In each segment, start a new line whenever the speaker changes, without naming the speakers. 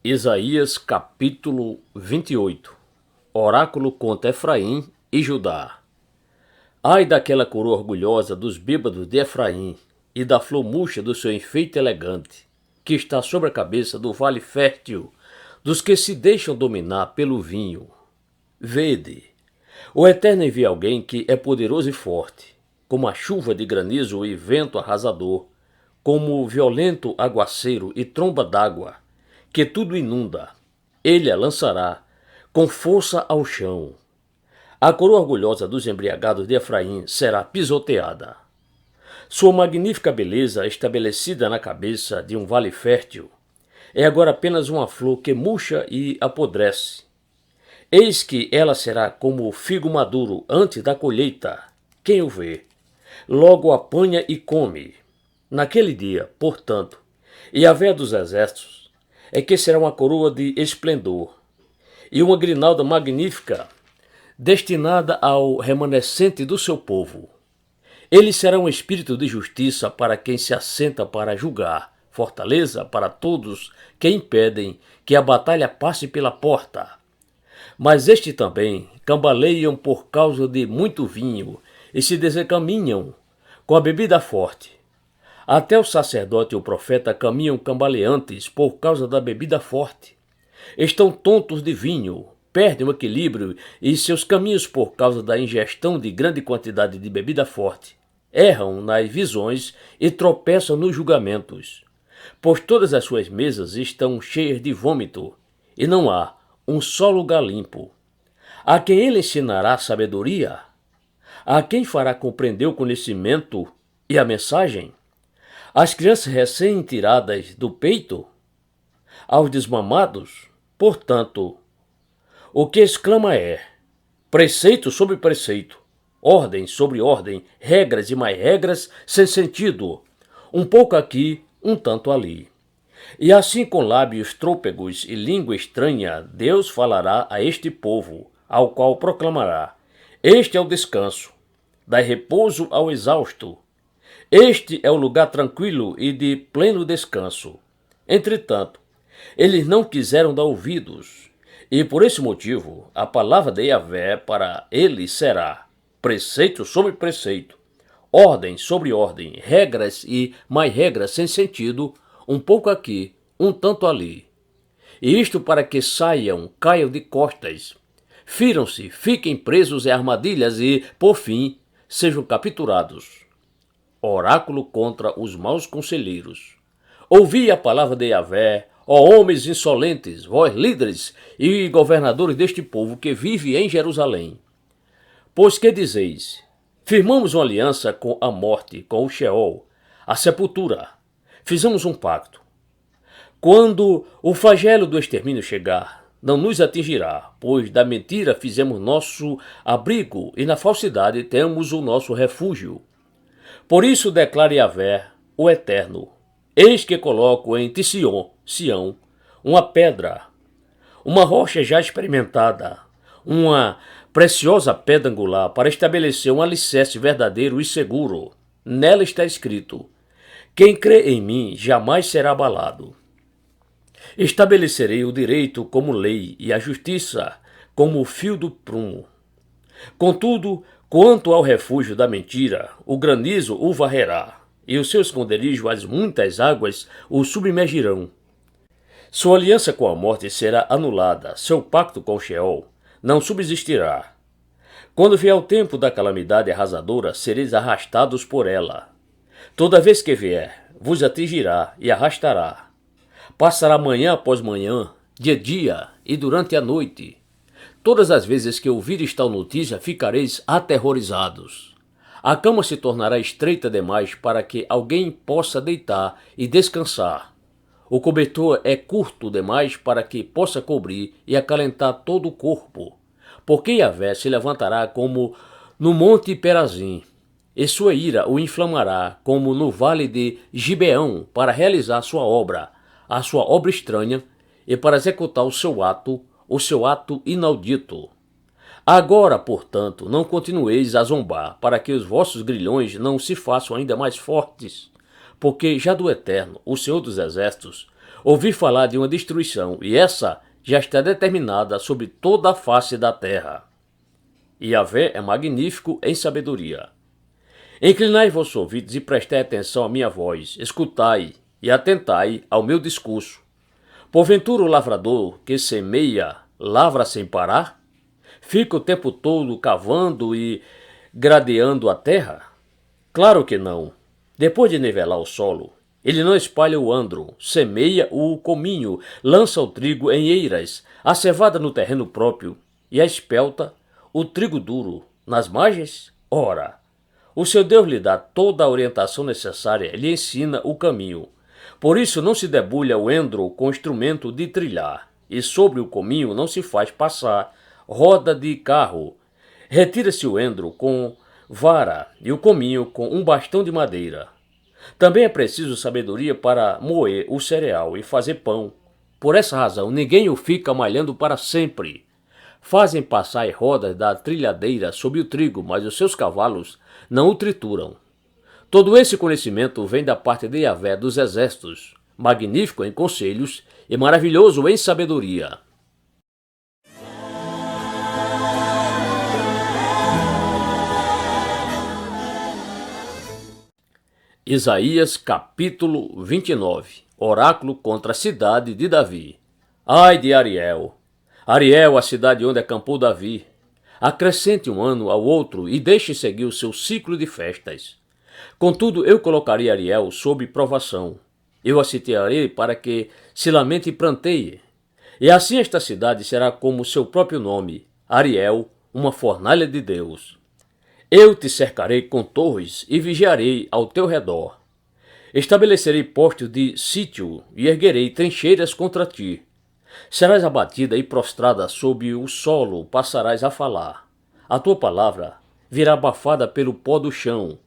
Isaías capítulo 28. Oráculo contra Efraim e Judá. Ai daquela coroa orgulhosa dos bêbados de Efraim e da flor murcha do seu enfeite elegante, que está sobre a cabeça do vale fértil dos que se deixam dominar pelo vinho. Vede, o Eterno envia alguém que é poderoso e forte, como a chuva de granizo e vento arrasador, como violento aguaceiro e tromba d'água, que tudo inunda. Ele a lançará com força ao chão. A coroa orgulhosa dos embriagados de Efraim será pisoteada. Sua magnífica beleza, estabelecida na cabeça de um vale fértil, é agora apenas uma flor que murcha e apodrece. Eis que ela será como o figo maduro antes da colheita. Quem o vê, logo apanha e come. Naquele dia, portanto, Yahvé dos exércitos, é que será uma coroa de esplendor e uma grinalda magnífica destinada ao remanescente do seu povo. Ele será um espírito de justiça para quem se assenta para julgar, fortaleza para todos que impedem que a batalha passe pela porta. Mas estes também cambaleiam por causa de muito vinho e se desencaminham com a bebida forte. Até o sacerdote e o profeta caminham cambaleantes por causa da bebida forte. Estão tontos de vinho, perdem o equilíbrio e seus caminhos por causa da ingestão de grande quantidade de bebida forte. Erram nas visões e tropeçam nos julgamentos, pois todas as suas mesas estão cheias de vômito, e não há um só lugar limpo. A quem ele ensinará sabedoria? A quem fará compreender o conhecimento e a mensagem? As crianças recém-tiradas do peito? Aos desmamados? Portanto, o que exclama é: preceito sobre preceito, ordem sobre ordem, regras e mais regras sem sentido, um pouco aqui, um tanto ali. E assim, com lábios trôpegos e língua estranha, Deus falará a este povo, ao qual proclamará: este é o descanso, dai repouso ao exausto. Este é o lugar tranquilo e de pleno descanso. Entretanto, eles não quiseram dar ouvidos, e por esse motivo a palavra de Yahvé para eles será preceito sobre preceito, ordem sobre ordem, regras e mais regras sem sentido, um pouco aqui, um tanto ali. E isto para que saiam, caiam de costas, firam-se, fiquem presos em armadilhas e, por fim, sejam capturados. Oráculo contra os maus conselheiros. Ouvi a palavra de Yahvé, ó homens insolentes, vós líderes e governadores deste povo que vive em Jerusalém. Pois que dizeis? Firmamos uma aliança com a morte, com o Sheol, a sepultura. Fizemos um pacto. Quando o flagelo do extermínio chegar, não nos atingirá, pois da mentira fizemos nosso abrigo e na falsidade temos o nosso refúgio. Por isso declara Yahvé, o Eterno: eis que coloco em Sião, uma pedra, uma rocha já experimentada, uma preciosa pedra angular para estabelecer um alicerce verdadeiro e seguro. Nela está escrito: quem crê em mim jamais será abalado. Estabelecerei o direito como lei e a justiça como o fio do prumo. Contudo, quanto ao refúgio da mentira, o granizo o varrerá, e o seu esconderijo as muitas águas o submergirão. Sua aliança com a morte será anulada, seu pacto com o Sheol não subsistirá. Quando vier o tempo da calamidade arrasadora, sereis arrastados por ela. Toda vez que vier, vos atingirá e arrastará. Passará manhã após manhã, dia e durante a noite. Todas as vezes que ouvires tal notícia, ficareis aterrorizados. A cama se tornará estreita demais para que alguém possa deitar e descansar. O cobertor é curto demais para que possa cobrir e acalentar todo o corpo. Porque Yahvé se levantará como no monte Perazim, e sua ira o inflamará como no vale de Gibeão para realizar a sua obra estranha, e para executar o seu ato inaudito. Agora, portanto, não continueis a zombar, para que os vossos grilhões não se façam ainda mais fortes, porque já do Eterno, o Senhor dos Exércitos, Ouvi falar de uma destruição, e essa já está determinada sobre toda a face da terra. Yahvé é magnífico em sabedoria. Inclinai vossos ouvidos e prestai atenção à minha voz, escutai e atentai ao meu discurso. Porventura o lavrador que semeia, lavra sem parar? Fica o tempo todo cavando e gradeando a terra? Claro que não. Depois de nivelar o solo, ele não espalha o andro, semeia o cominho, lança o trigo em eiras, a cevada no terreno próprio e a espelta, o trigo duro, nas margens? Ora, o seu Deus lhe dá toda a orientação necessária, lhe ensina o caminho. Por isso não se debulha o endro com instrumento de trilhar, e sobre o cominho não se faz passar roda de carro. Retira-se o endro com vara e o cominho com um bastão de madeira. Também é preciso sabedoria para moer o cereal e fazer pão. Por essa razão, ninguém o fica malhando para sempre. Fazem passar rodas da trilhadeira sobre o trigo, mas os seus cavalos não o trituram. Todo esse conhecimento vem da parte de Yahvé dos exércitos, magnífico em conselhos e maravilhoso em sabedoria. Isaías capítulo 29. Oráculo contra a cidade de Davi. Ai de Ariel! Ariel, a cidade onde acampou Davi. Acrescente um ano ao outro e deixe seguir o seu ciclo de festas. Contudo, eu colocarei Ariel sob provação. Eu a sitiarei para que se lamente e pranteie. E assim esta cidade será como seu próprio nome, Ariel, uma fornalha de Deus. Eu te cercarei com torres e vigiarei ao teu redor. Estabelecerei postos de sítio e erguerei trincheiras contra ti. Serás abatida e prostrada sob o solo, passarás a falar. A tua palavra virá abafada pelo pó do chão.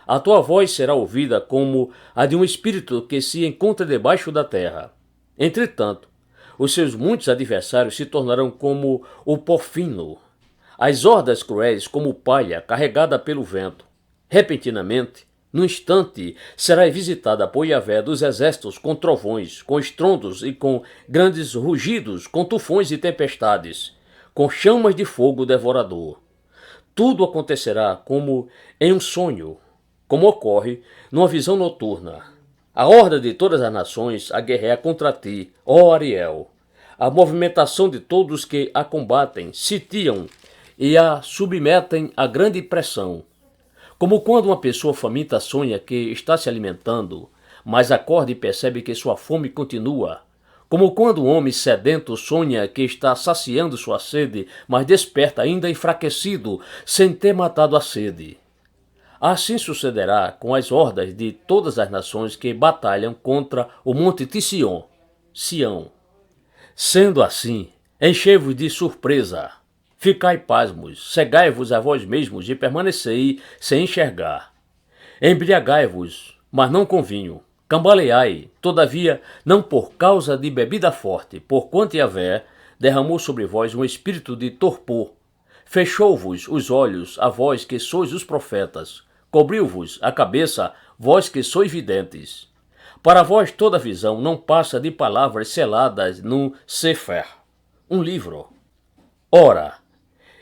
A tua voz será ouvida como a de um espírito que se encontra debaixo da terra. Entretanto, os seus muitos adversários se tornarão como o pó fino, as hordas cruéis como palha carregada pelo vento. Repentinamente, no instante, será visitada por Yahvé dos exércitos com trovões, com estrondos e com grandes rugidos, com tufões e tempestades, com chamas de fogo devorador. Tudo acontecerá como em um sonho, como ocorre numa visão noturna. A horda de todas as nações a guerreia contra ti, ó Ariel. A movimentação de todos que a combatem, sitiam e a submetem a grande pressão. Como quando uma pessoa faminta sonha que está se alimentando, mas acorda e percebe que sua fome continua. Como quando um homem sedento sonha que está saciando sua sede, mas desperta ainda enfraquecido, sem ter matado a sede. Assim sucederá com as hordas de todas as nações que batalham contra o monte de Sião. Sendo assim, enchei-vos de surpresa. Ficai pasmos, cegai-vos a vós mesmos e permanecei sem enxergar. Embriagai-vos, mas não com vinho. Cambaleai, todavia, não por causa de bebida forte, porquanto Yahvé derramou sobre vós um espírito de torpor. Fechou-vos os olhos, a vós que sois os profetas. Cobriu-vos a cabeça, vós que sois videntes. Para vós toda visão não passa de palavras seladas num sefer, um livro. Ora,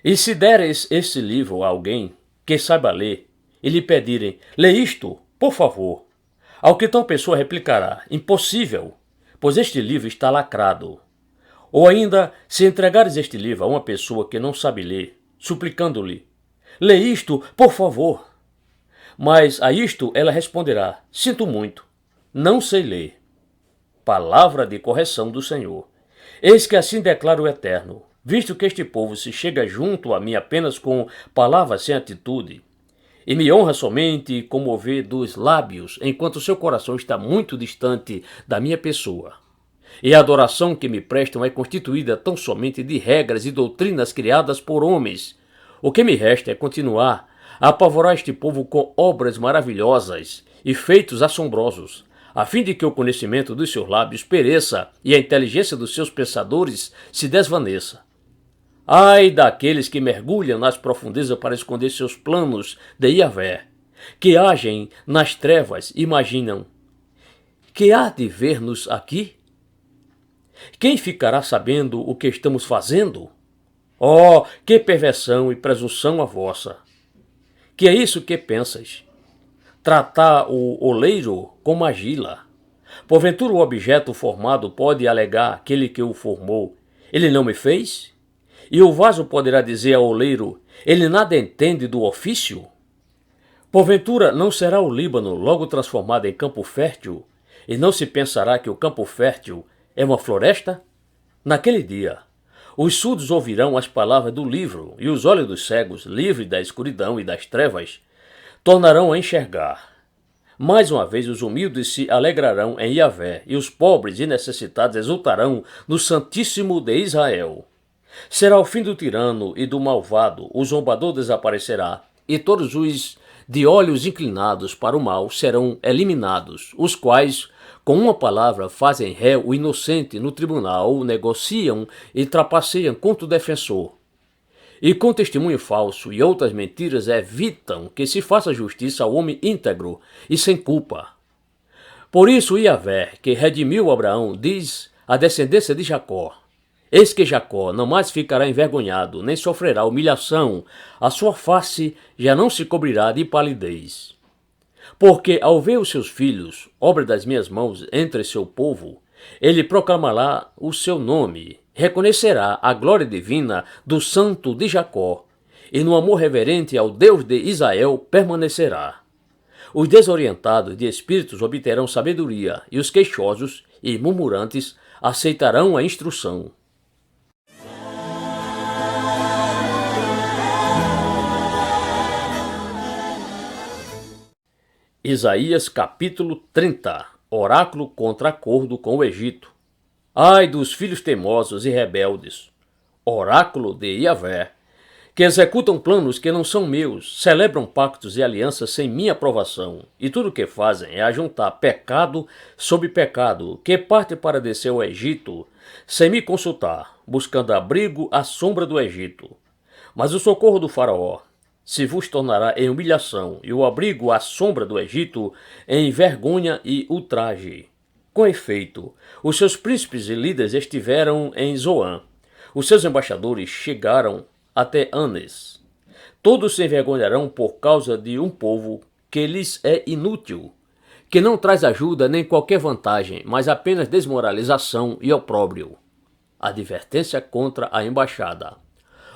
e se deres esse livro a alguém que saiba ler, e lhe pedirem, lê isto, por favor, ao que tal pessoa replicará, impossível, pois este livro está lacrado. Ou ainda, se entregares este livro a uma pessoa que não sabe ler, suplicando-lhe, lê isto, por favor. Mas a isto ela responderá, sinto muito, não sei ler. Palavra de correção do Senhor. Eis que assim declara o Eterno, visto que este povo se chega junto a mim apenas com palavras sem atitude, e me honra somente com mover dos lábios, enquanto seu coração está muito distante da minha pessoa. E a adoração que me prestam é constituída tão somente de regras e doutrinas criadas por homens. O que me resta é continuar a apavorar este povo com obras maravilhosas e feitos assombrosos, a fim de que o conhecimento dos seus lábios pereça e a inteligência dos seus pensadores se desvaneça. Ai daqueles que mergulham nas profundezas para esconder seus planos de Yahvé, que agem nas trevas e imaginam, que há de ver-nos aqui? Quem ficará sabendo o que estamos fazendo? Oh, que perversão e presunção a vossa! Que é isso que pensas? Tratar o oleiro como argila. Porventura o objeto formado pode alegar aquele que o formou: ele não me fez? E o vaso poderá dizer ao oleiro: ele nada entende do ofício? Porventura não será o Líbano logo transformado em campo fértil, e não se pensará que o campo fértil é uma floresta? Naquele dia, os surdos ouvirão as palavras do livro, e os olhos dos cegos, livres da escuridão e das trevas, tornarão a enxergar. Mais uma vez os humildes se alegrarão em Yahvé, e os pobres e necessitados exultarão no Santíssimo de Israel. Será o fim do tirano e do malvado, o zombador desaparecerá, e todos os de olhos inclinados para o mal serão eliminados, os quais, com uma palavra, fazem réu o inocente no tribunal, negociam e trapaceiam contra o defensor. E com testemunho falso e outras mentiras evitam que se faça justiça ao homem íntegro e sem culpa. Por isso Yahvé, que redimiu Abraão, diz à descendência de Jacó: eis que Jacó não mais ficará envergonhado, nem sofrerá humilhação, a sua face já não se cobrirá de palidez. Porque ao ver os seus filhos, obra das minhas mãos, entre seu povo, ele proclamará o seu nome, reconhecerá a glória divina do santo de Jacó, e no amor reverente ao Deus de Israel permanecerá. Os desorientados de espíritos obterão sabedoria, e os queixosos e murmurantes aceitarão a instrução. Isaías capítulo 30. Oráculo contra acordo com o Egito. Ai dos filhos teimosos e rebeldes, oráculo de Yahvé, que executam planos que não são meus, celebram pactos e alianças sem minha aprovação, e tudo o que fazem é ajuntar pecado sobre pecado, que parte para descer ao Egito, sem me consultar, buscando abrigo à sombra do Egito. Mas o socorro do faraó se vos tornará em humilhação, e o abrigo à sombra do Egito em vergonha e ultraje. Com efeito, os seus príncipes e líderes estiveram em Zoã. Os seus embaixadores chegaram até Anes. Todos se envergonharão por causa de um povo que lhes é inútil, que não traz ajuda nem qualquer vantagem, mas apenas desmoralização e opróbrio. Advertência contra a embaixada.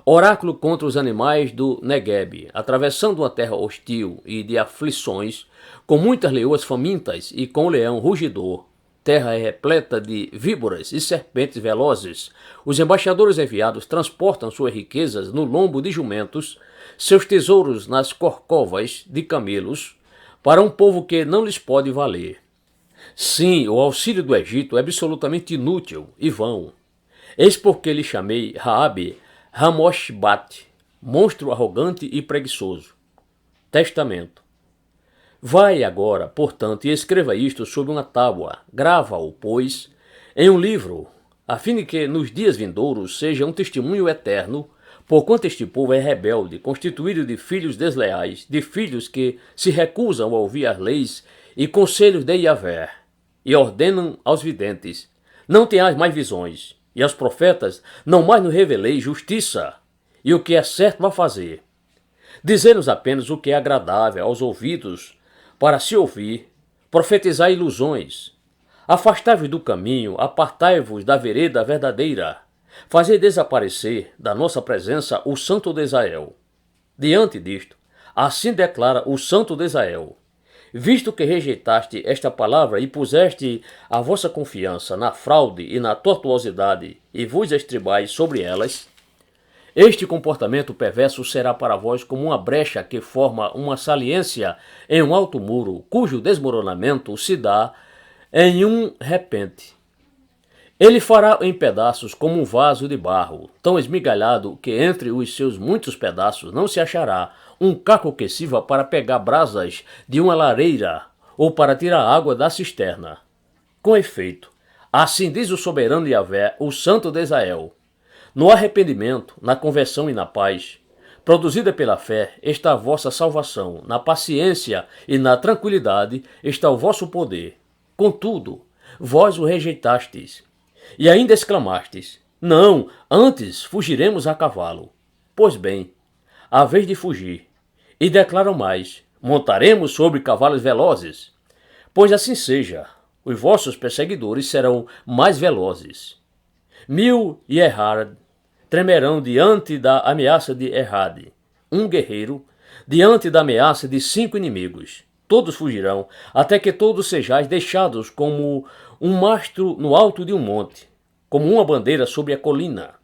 Oráculo contra os animais do Negueb, atravessando uma terra hostil e de aflições, com muitas leoas famintas e com leão rugidor. Terra repleta de víboras e serpentes velozes. Os embaixadores enviados transportam suas riquezas no lombo de jumentos, seus tesouros nas corcovas de camelos, para um povo que não lhes pode valer. Sim, o auxílio do Egito é absolutamente inútil e vão. Eis porque lhe chamei Raabe Ramoshbat, monstro arrogante e preguiçoso. Testamento. Vai agora, portanto, e escreva isto sobre uma tábua, grava-o, pois, em um livro, a fim de que nos dias vindouros seja um testemunho eterno, porquanto este povo é rebelde, constituído de filhos desleais, de filhos que se recusam a ouvir as leis e conselhos de Yahvé, e ordenam aos videntes: não tenhais mais visões, e aos profetas: não mais nos reveleis justiça, e o que é certo vá fazer. Dizei-nos apenas o que é agradável aos ouvidos, para se ouvir, profetizai ilusões. Afastai-vos do caminho, apartai-vos da vereda verdadeira. Fazei desaparecer da nossa presença o Santo de Israel. Diante disto, assim declara o Santo de Israel: visto que rejeitaste esta palavra e puseste a vossa confiança na fraude e na tortuosidade, e vos estribais sobre elas, este comportamento perverso será para vós como uma brecha que forma uma saliência em um alto muro, cujo desmoronamento se dá em um repente. Ele fará em pedaços como um vaso de barro, tão esmigalhado que entre os seus muitos pedaços não se achará um caco que sirva para pegar brasas de uma lareira ou para tirar água da cisterna. Com efeito, assim diz o soberano Yahvé, o Santo de Israel: no arrependimento, na conversão e na paz, produzida pela fé, está a vossa salvação, na paciência e na tranquilidade está o vosso poder. Contudo, vós o rejeitastes. E ainda exclamastes: não, antes fugiremos a cavalo. Pois bem, a vez de fugir. E declaram mais: montaremos sobre cavalos velozes. Pois assim seja, os vossos perseguidores serão mais velozes. Mil e Erhard tremerão diante da ameaça de Errade, um guerreiro, diante da ameaça de 5 inimigos. Todos fugirão, até que todos sejais deixados como um mastro no alto de um monte, como uma bandeira sobre a colina.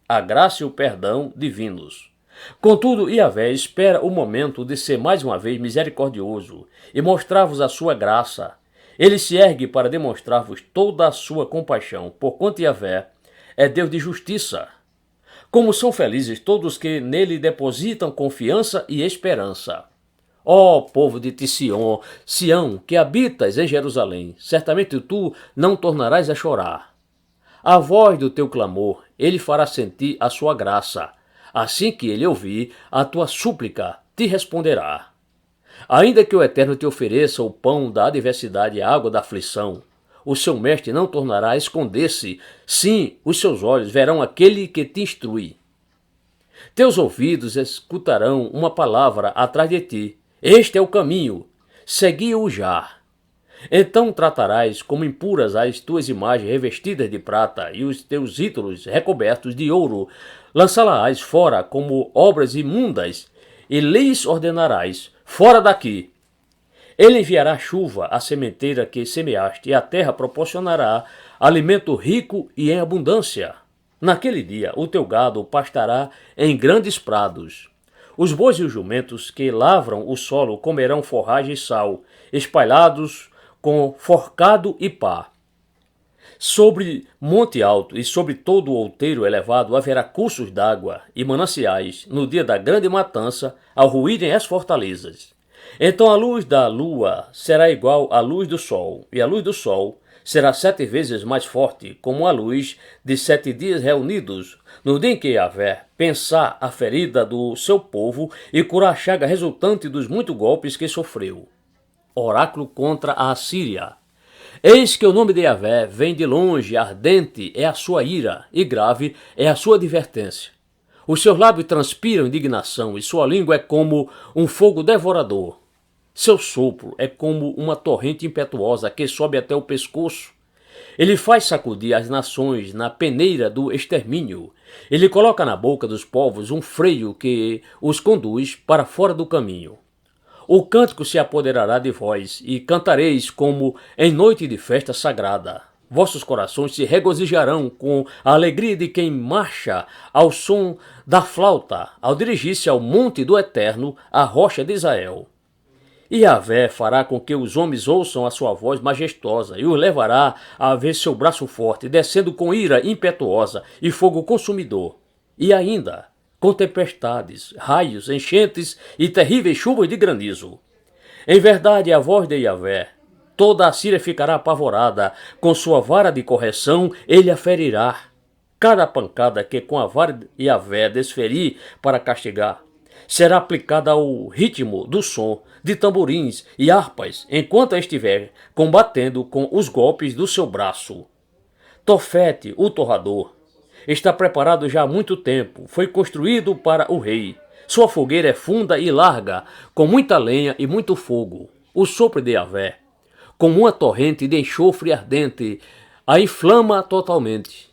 A graça e o perdão divinos. Contudo, Yahvé espera o momento de ser mais uma vez misericordioso e mostrar-vos a sua graça. Ele se ergue para demonstrar-vos toda a sua compaixão, porquanto Yahvé é Deus de justiça. Como são felizes todos que nele depositam confiança e esperança. Ó povo de Sion, Sião, que habitas em Jerusalém, certamente tu não tornarás a chorar. A voz do teu clamor, ele fará sentir a sua graça. Assim que ele ouvir a tua súplica, te responderá. Ainda que o Eterno te ofereça o pão da adversidade e a água da aflição, o seu mestre não tornará a esconder-se. Sim, os seus olhos verão aquele que te instrui. Teus ouvidos escutarão uma palavra atrás de ti. Este é o caminho, segui-o já. Então tratarás como impuras as tuas imagens revestidas de prata e os teus ídolos recobertos de ouro. Lançá-las fora como obras imundas e lhes ordenarás: fora daqui. Ele enviará chuva à sementeira que semeaste e a terra proporcionará alimento rico e em abundância. Naquele dia o teu gado pastará em grandes prados. Os bois e os jumentos que lavram o solo comerão forragem e sal, espalhados com forcado e pá. Sobre monte alto e sobre todo o outeiro elevado haverá cursos d'água e mananciais no dia da grande matança, ao ruírem as fortalezas. Então a luz da lua será igual à luz do sol, e a luz do sol será 7 vezes mais forte, como a luz de 7 dias reunidos, no dia em que Yahvé pensar a ferida do seu povo e curar a chaga resultante dos muitos golpes que sofreu. Oráculo contra a Assíria. Eis que o nome de Yahvé vem de longe, ardente é a sua ira, e grave é a sua advertência. Os seus lábios transpiram indignação, e sua língua é como um fogo devorador. Seu sopro é como uma torrente impetuosa que sobe até o pescoço. Ele faz sacudir as nações na peneira do extermínio. Ele coloca na boca dos povos um freio que os conduz para fora do caminho. O cântico se apoderará de vós, e cantareis como em noite de festa sagrada. Vossos corações se regozijarão com a alegria de quem marcha ao som da flauta, ao dirigir-se ao monte do Eterno, a rocha de Israel. E Yahvé fará com que os homens ouçam a sua voz majestosa, e os levará a ver seu braço forte, descendo com ira impetuosa e fogo consumidor. E ainda com tempestades, raios, enchentes e terríveis chuvas de granizo. Em verdade, a voz de Yahvé, toda a Síria ficará apavorada, com sua vara de correção ele a ferirá. Cada pancada que com a vara de Yahvé desferir para castigar, será aplicada ao ritmo do som de tamborins e harpas, enquanto estiver combatendo com os golpes do seu braço. Tofete, o torrador, está preparado já há muito tempo, foi construído para o rei. Sua fogueira é funda e larga, com muita lenha e muito fogo. O sopro de Yahvé, como uma torrente de enxofre ardente, a inflama totalmente.